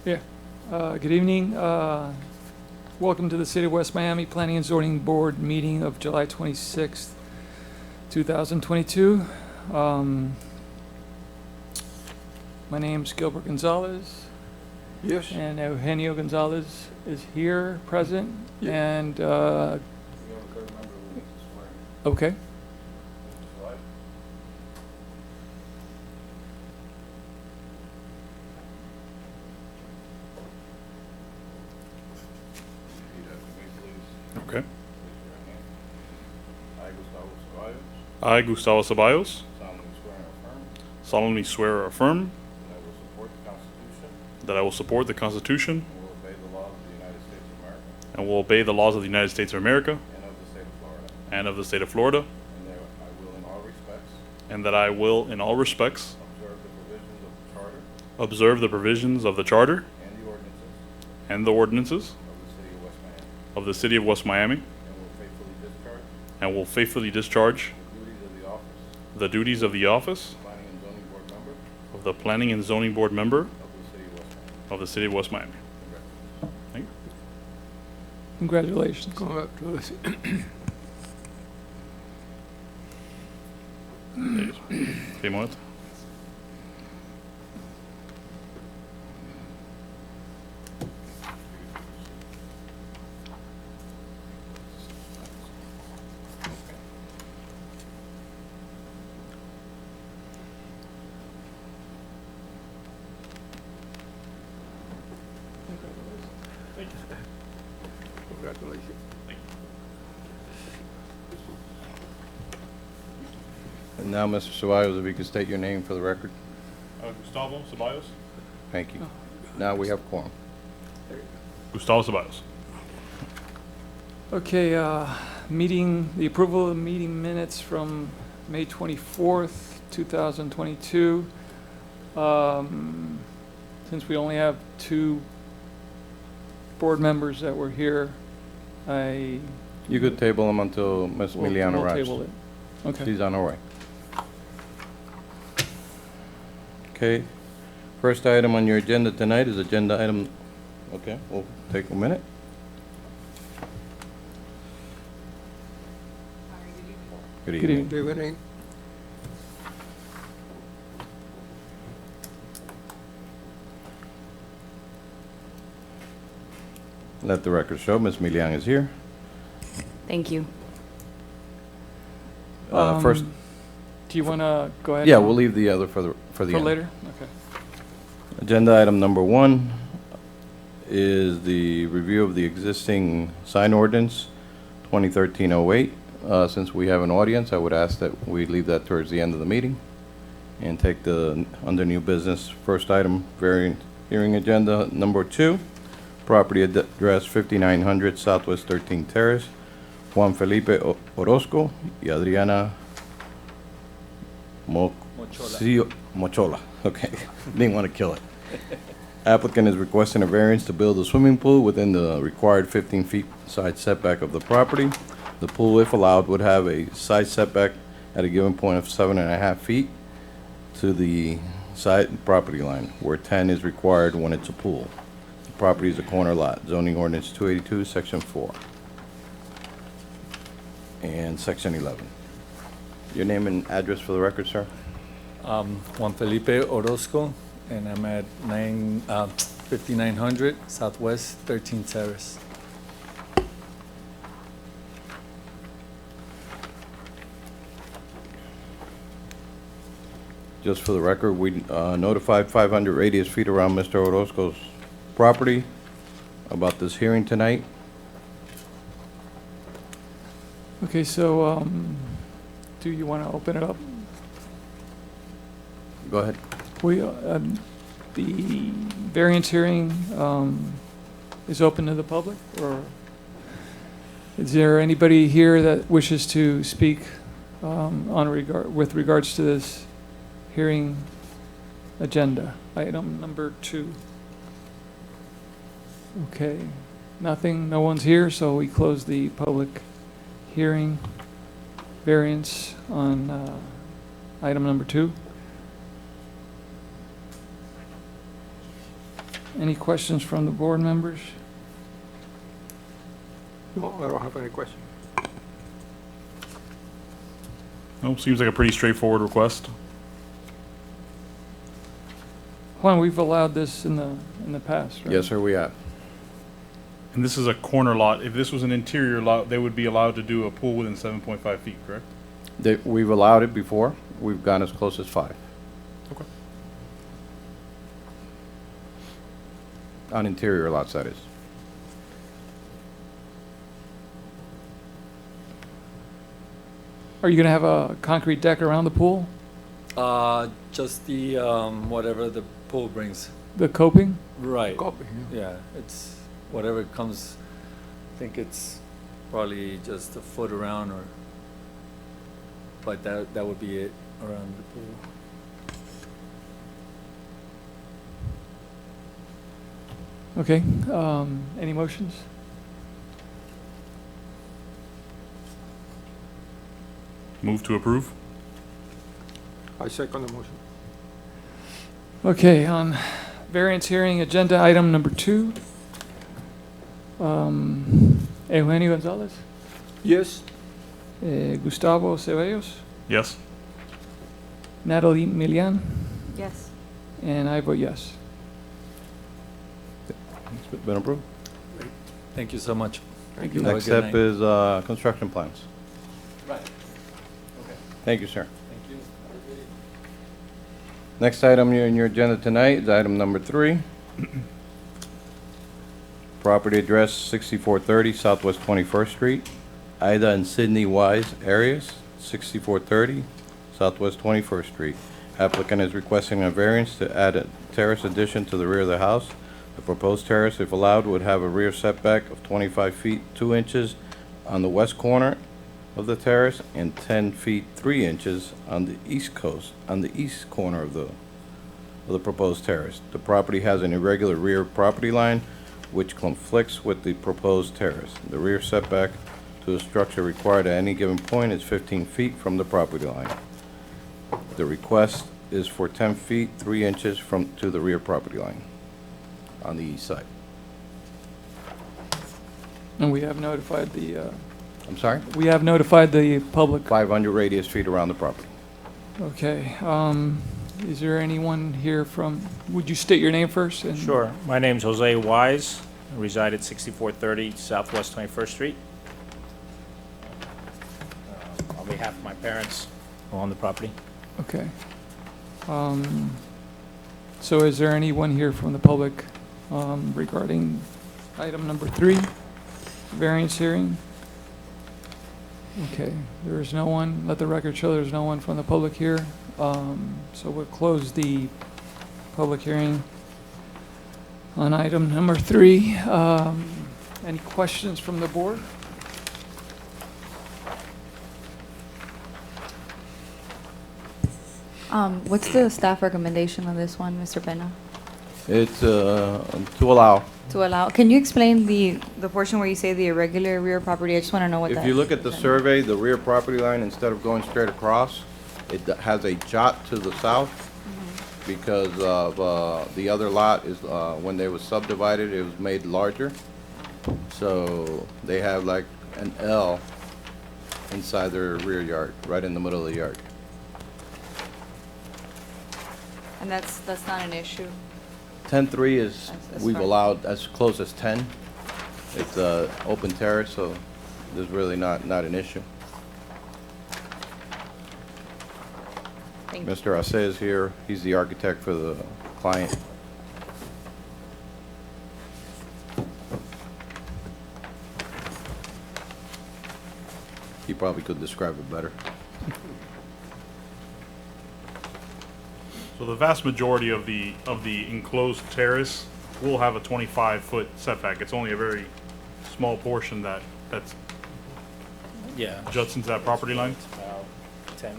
Yeah. Good evening. Welcome to the City of West Miami Planning and Zoning Board meeting of July 26th, 2022. My name's Gilbert Gonzalez. Yes. And Eugenio Gonzalez is here, present, Yeah. and, okay. Okay. I, Gustavo Ceballos, solemnly swear or affirm that I will support the Constitution and will obey the laws of the United States of America and of the state of Florida, and that I will, in all respects, observe the provisions of the Charter and the ordinances of the City of West Miami, and will faithfully discharge the duties of the office of the Planning and Zoning Board member of the City of West Miami. Thank you. Congratulations. Congratulations. Okay, moment. Congratulations. And now, Mr. Ceballos, if you could state your name for the record. Gustavo Ceballos. Thank you. Now we have quorum. Gustavo Ceballos. Okay, the approval of the meeting minutes from May 24th, 2022. Since we only have two board members that were here, You could table them until Ms. Milian we'll arrives. table it. Okay. She's on her way. Okay. First item on your agenda tonight is agenda item, okay, we'll take a minute. Good Good evening. evening. Good evening. Let the record show Ms. Milian is here. Thank you. First, Do you want to go ahead? yeah, and- we'll leave the other for the For end. later? Okay. Agenda item number 1 is the review of the existing sign ordinance 2013-08. Since we have an audience, I would ask that we leave that towards the end of the meeting and take the under new business first item, variance hearing agenda number 2, property address 5900 Southwest 13 Terrace, Juan Felipe Orozco y Adriana Mochola. Okay, didn't want to kill it. Applicant is requesting a variance to build a swimming pool within the required 15 feet side setback of the property. The pool, if allowed, would have a side setback at a given point of 7.5 feet to the side property line, where 10 is required when it's a pool. The property is a corner lot, zoning ordinance 282, section 4, and section 11. Your name and address for the record, sir? Juan Felipe Orozco, and I'm at 5900 Southwest 13 Terrace. Just for the record, we notified 500 radius feet around Mr. Orozco's property about this hearing tonight. Okay, so, do you want to open it up? Go ahead. The variance hearing is open to the public, or is there anybody here that wishes to speak with regards to this hearing agenda, item number 2? Okay, nothing, no one's here, so we close the public hearing variance on item number 2. Any questions from the board members? No, I don't have any question. No, seems like a pretty straightforward request. Juan, we've allowed this in the past, right? Yes, sir, we have. And this is a corner lot. If this was an interior lot, they would be allowed to do a pool within 7.5 feet, correct? We've allowed it before. We've gone as close as 5. Okay. On interior lots, that is. Are you going to have a concrete deck around the pool? Just the, whatever the pool brings. The coping? Right. Copy. Yeah, it's whatever comes, I think it's probably just a foot around or, but that would be it around the pool. Okay, any motions? Move to approve? I second the motion. Okay, on variance hearing, agenda item number 2. Eugenio Gonzalez, Yes. Gustavo Ceballos, Yes. Natalie Milian, Yes. and I vote yes. It's been approved. Thank you so much. Thank you. you. Have a Next good step night. is construction plans. Right. Thank you, sir. Thank you. Next item in your agenda tonight is item number 3. Property address 6430 Southwest 21st Street. Ida and Sydney Wise Arias, 6430 Southwest 21st Street. Applicant is requesting a variance to add a terrace addition to the rear of the house. The proposed terrace, if allowed, would have a rear setback of 25 feet 2 inches on the west corner of the terrace and 10 feet 3 inches on the east corner of the proposed terrace. The property has an irregular rear property line which conflicts with the proposed terrace. The rear setback to the structure required at any given point is 15 feet from the property line. The request is for 10 feet 3 inches to the rear property line on the east side. And we have notified I'm sorry? the public. 500 radius feet around the property. Okay, is there anyone here would you state your name first? and- Sure. My name's Jose Wise. I reside at 6430 Southwest 21st Street. On behalf of my parents who own the property. Okay. So is there anyone here from the public regarding item number 3, variance hearing? Okay, there is no one. Let the record show there's no one from the public here. So we'll close the public hearing on item number 3. Any questions from the board? What's the staff recommendation on this one, Mr. Pena? It's to allow. To allow, can you explain the portion where you say the irregular rear property? I just want to know what that. If you look at the survey, the rear property line, instead of going straight across, it has a jot to the south because of the other lot is, when they was subdivided, it was made larger. So they have like an L inside their rear yard, right in the middle of the yard. And that's not an issue? 10-3 is, That's we've fine. allowed as close as 10. It's open terrace, so there's really not an issue. Thank you. Mr. Arce is here. He's the architect for the client. He probably could describe it better. So the vast majority of the enclosed terrace will have a 25-foot setback. It's only a very small portion that's Yeah. juts into that property line. It's about 10.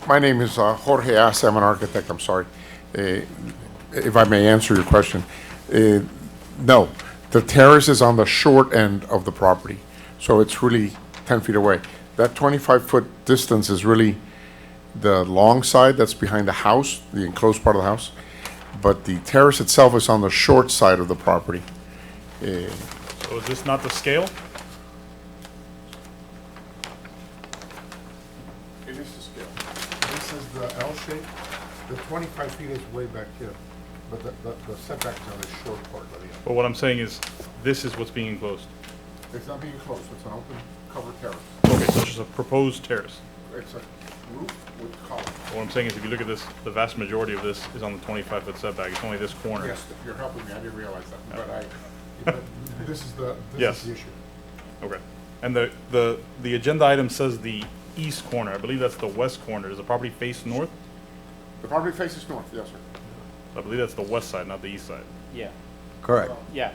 My name is Jorge Ace. I'm an architect. I'm sorry. If I may answer your question. No, the terrace is on the short end of the property, so it's really 10 feet away. That 25-foot distance is really the long side that's behind the house, the enclosed part of the house. but the terrace itself is on the short side of the property. So is this not the scale? It is the scale. This is the L shape. The 25 feet is way back here, but the setback is on the short part of the end. But what I'm saying is, this is what's being enclosed. It's not being closed, it's an open covered terrace. Okay, so it's just a proposed terrace. It's a roof with columns. What I'm saying is, if you look at this, the vast majority of this is on the 25-foot setback. It's only this corner. Yes, you're helping me, I didn't realize that, but this is the Yes. issue. Okay. And the agenda item says the east corner. I believe that's the west corner. Does the property face north? The property faces north, yes, sir. I believe that's the west side, not the east side. Yeah, Correct. yeah.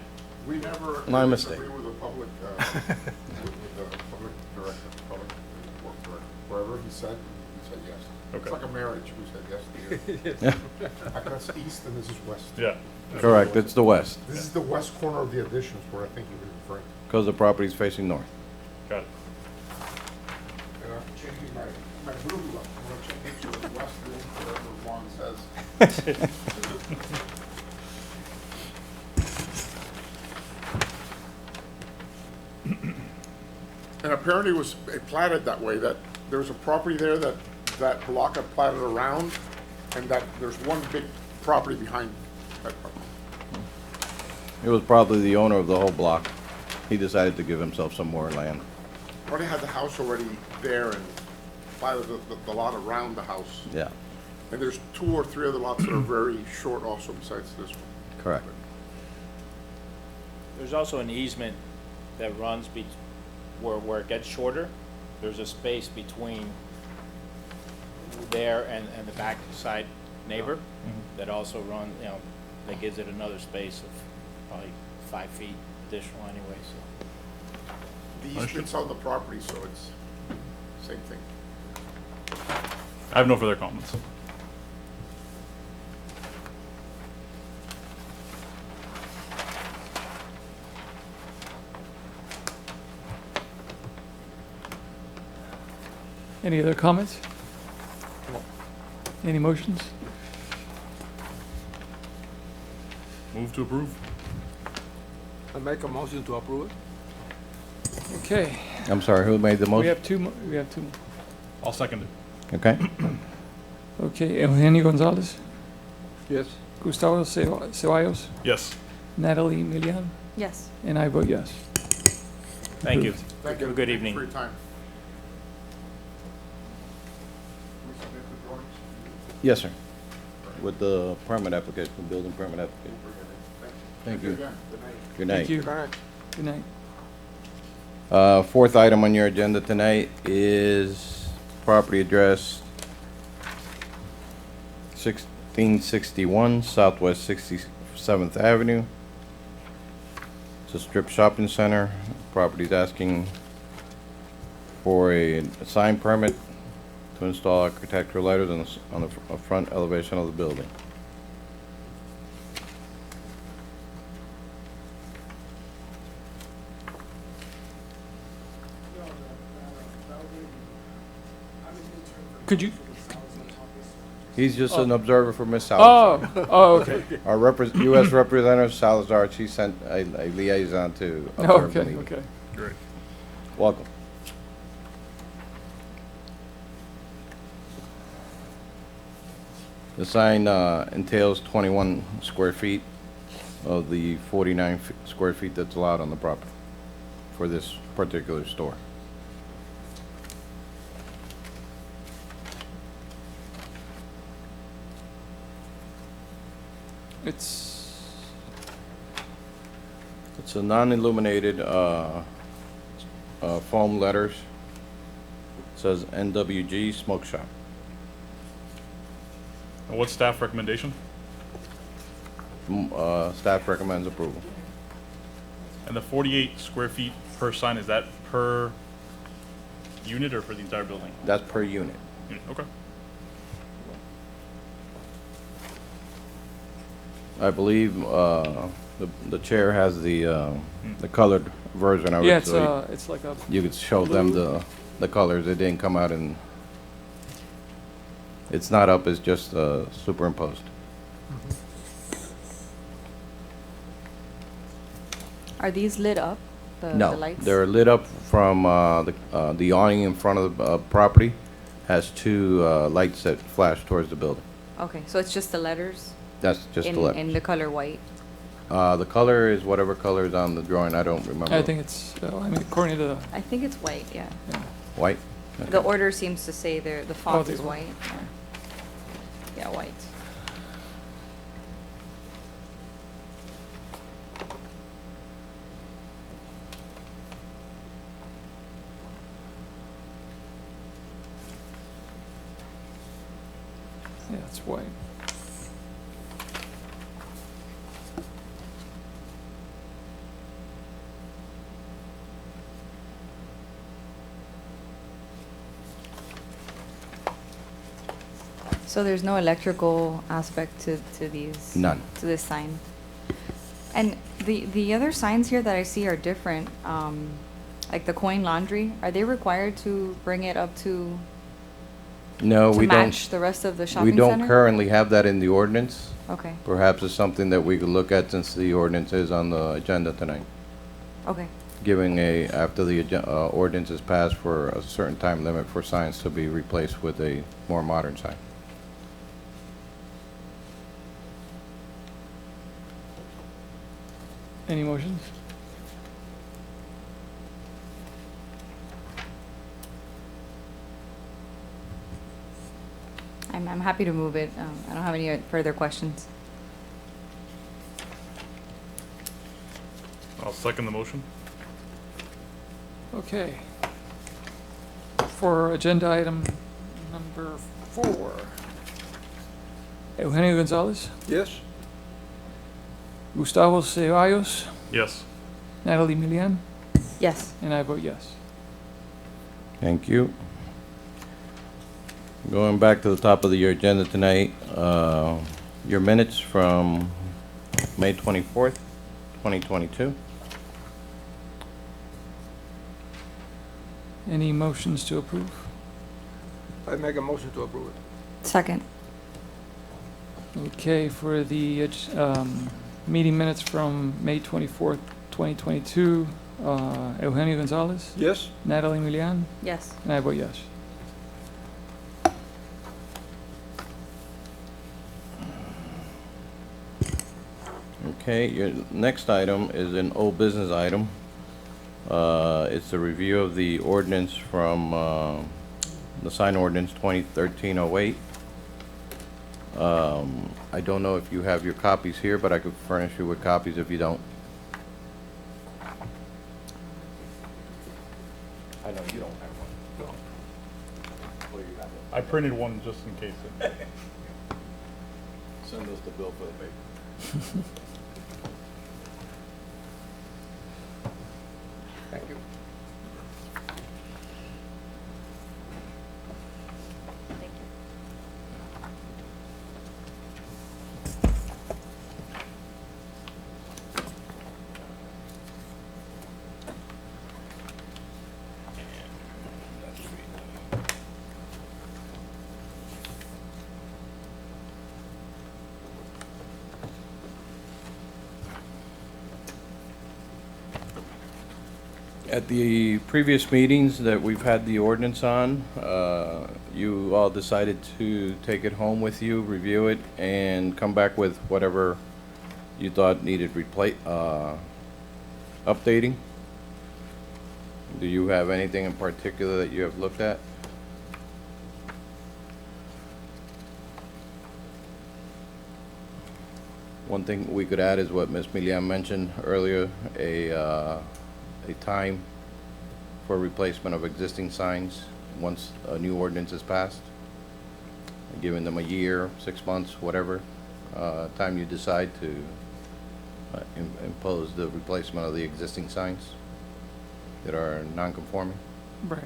We never My mistake. agree with the public, with the public director, public work director. Wherever he said yes. It's Okay. like a marriage, we said yes to you. That's east and this is west. Yeah. Correct, it's the west, This is the west corner of the additions where I think you were referring to. because the property's facing north. Got it. And I'm changing my blue look. I'm gonna change it to the west, whatever Juan says. And apparently it was platted that way, that there's a property there that block got platted around, and that there's one big property behind that property. It was probably the owner of the whole block. He decided to give himself some more land. Already had the house already there and platted the lot around the house. Yeah, And there's 2 or 3 other lots that are very short also besides this one. correct. There's also an easement that runs where it gets shorter. There's a space between there and the back side neighbor that also that gives it another space of probably 5 feet additional anyway, so. The easement's on the property, so it's same thing. I have no further comments. Any other comments? Any motions? Move to approve? I make a motion to approve it. Okay, I'm sorry, who made the we motion? have two, we have two. I'll second it. Okay, Okay, Eugenio Gonzalez, Yes. Gustavo Ceballos, Yes. Natalie Milian, Yes. and I vote yes. Thank you. Thank you. Have a good Thank you evening. for your time. We submit the drawings? yes, sir. With the permit application, the building permit application. Thank you. Again, good night. Good night. Thank you. Correct. Good night. Fourth item on your agenda tonight is property address 1661 Southwest 67th Avenue. It's a strip shopping center. Property's asking for a sign permit to install architectural letters on the front elevation of the building. Could you, He's just an observer for Ms. Salazar. oh, okay. Our U.S. Representative Salazar, she sent a liaison to observe the Okay, meeting. okay. Great. Welcome. The sign entails 21 square feet of the 49 square feet that's allowed on the property for this particular store. It's a non-illuminated foam letters. It says NWG Smoke Shop. And what's staff recommendation? Staff recommends approval. And the 48 square feet per sign, is that per unit or for the entire building? That's per unit. Unit, okay. I believe the chair has the colored version of Yeah, it, so it's like a, you could show them the colors. It didn't come out in. It's not up. It's just superimposed. Are these lit up, the No, lights? they're lit up from the awning in front of the property, has two lights that flash towards the building. Okay, so it's just the letters? That's just the In letters. the color white? The color is whatever color is on the drawing, I don't remember. I think it's, I mean, according to the, I think it's white, yeah. White? The order seems to say the font the is or- white. Yeah, white. yeah, it's white. So there's no electrical aspect to these? None. To this sign? And the other signs here that I see are different, like the coin laundry, are they required to bring it up to No, we don't. match the rest of the We shopping don't center? currently have that in the ordinance. Okay, Perhaps it's something that we could look at since the ordinance is on the agenda tonight. okay. Giving after the ordinance is passed for a certain time limit for signs to be replaced with a more modern sign. Any motions? I'm happy to move it. I don't have any further questions. I'll second the motion. Okay. For agenda item number 4. Eugenio Gonzalez, Yes? Gustavo Ceballos, Yes. Natalie Milian, Yes. and I vote yes. Thank you. Going back to the top of your agenda tonight, your minutes from May 24th, 2022. Any motions to approve? I make a motion to approve it. Second. Okay, for the meeting minutes from May 24th, 2022, Eugenio Gonzalez, Yes? Natalie Milian, Yes. and I vote yes. Okay, your next item is an old business item. It's a review of the ordinance from the sign ordinance 2013-08. I don't know if you have your copies here, but I could furnish you with copies if you don't. I know you don't have one. No. Well, you have it. I printed one just in case. Send us the bill for the paper. Thank you. At the previous meetings that we've had the ordinance on, you all decided to take it home with you, review it, and come back with whatever you thought needed updating. Do you have anything in particular that you have looked at? One thing we could add is what Ms. Milian mentioned earlier, a time for replacement of existing signs once a new ordinance is passed, giving them a year, 6 months, whatever time you decide to impose the replacement of the existing signs that are non-conforming. Right.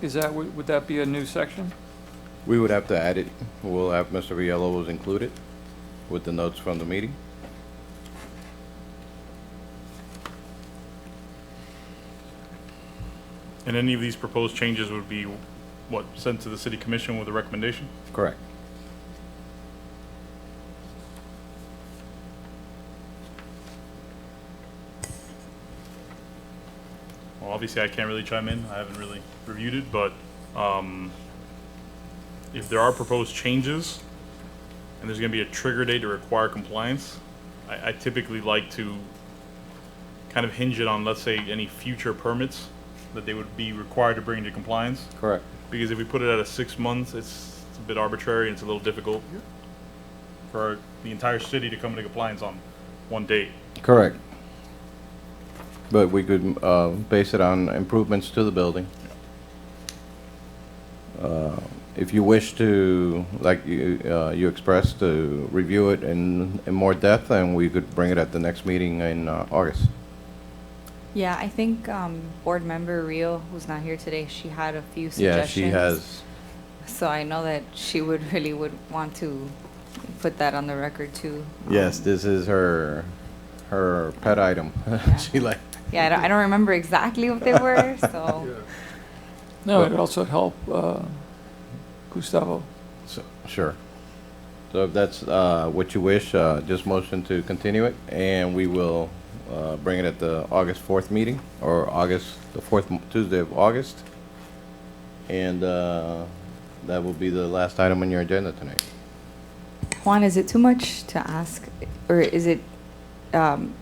Is that, would that be a new section? We would have to add it. We'll have Mr. Villalobos include it with the notes from the meeting. And any of these proposed changes would be, what, sent to the city commission with a recommendation? Correct. Well, obviously, I can't really chime in. I haven't really reviewed it, but if there are proposed changes and there's going to be a trigger date to require compliance, I typically like to kind of hinge it on, let's say, any future permits that they would be required to bring into compliance. Correct. Because if we put it at a 6 months, it's a bit arbitrary and it's a little difficult for the entire city to come into compliance on one date. Correct. But we could base it on improvements to the building. If you wish to, like you expressed, to review it in more depth, and we could bring it at the next meeting in August. Yeah, I think board member Rio, who's not here today, she had a few Yeah, suggestions. she has. So I know that she would want to put that on the record too. Yes, this is her pet item. She like. Yeah, I don't remember exactly what they were, so. No, it'd also help Gustavo. Sure. So if that's what you wish, just motion to continue it, and we will bring it at the August 4th meeting, or the 4th Tuesday of August. And that will be the last item on your agenda tonight. Juan, is it too much to ask, or is it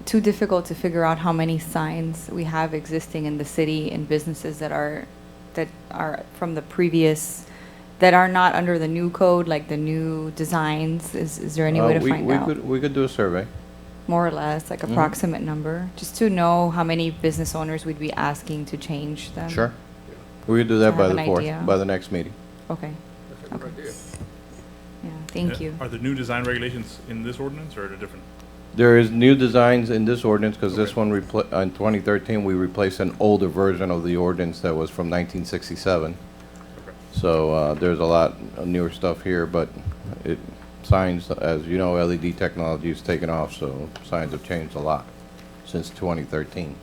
too difficult to figure out how many signs we have existing in the city and businesses that are from the previous, that are not under the new code, like the new designs? Is there any way to find out? We could do a survey. More or less, like approximate number, just to know how many business owners we'd be asking to change them? Sure. We could do that To by have the an 4th, idea. by the next meeting. Okay, That's a good Okay. idea. yeah, thank you. Are the new design regulations in this ordinance or are they different? There is new designs in this ordinance, because this one, in 2013, we replaced an older version of the ordinance that was from 1967. Okay. So there's a lot of newer stuff here, but signs, as you know, LED technology is taken off, so signs have changed a lot since 2013.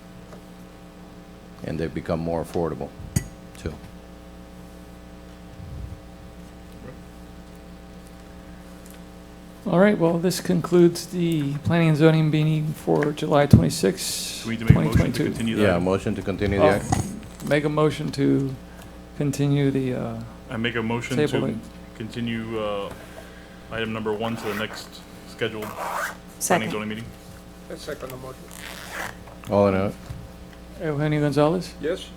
And they've become more affordable, too. All right, well, this concludes the planning and zoning meeting for July 26, Do we need to make a motion to 2022. continue Yeah, that? motion to continue the act. Make a motion to continue the, I make a motion to Tabling. continue item number 1 to the next scheduled planning Second. zoning meeting. Let's second the motion. All in it? Eugenio Gonzalez, Yes?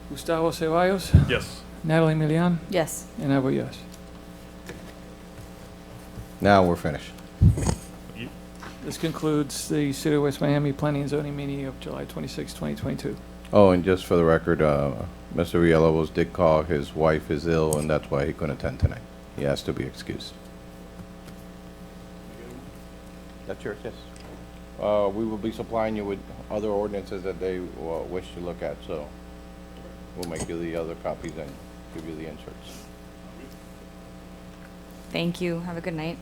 Gustavo Ceballos, Yes. Natalie Milian, Yes. and I vote yes. Now we're finished. This concludes the City of West Miami Planning and Zoning meeting of July 26, 2022. Oh, and just for the record, Mr. Villalobos did call. His wife is ill, and that's why he couldn't attend tonight. He has to be excused. That's yours, yes. We will be supplying you with other ordinances that they wish to look at, so we'll make you the other copies and give you the inserts. Thank you. Have a good night.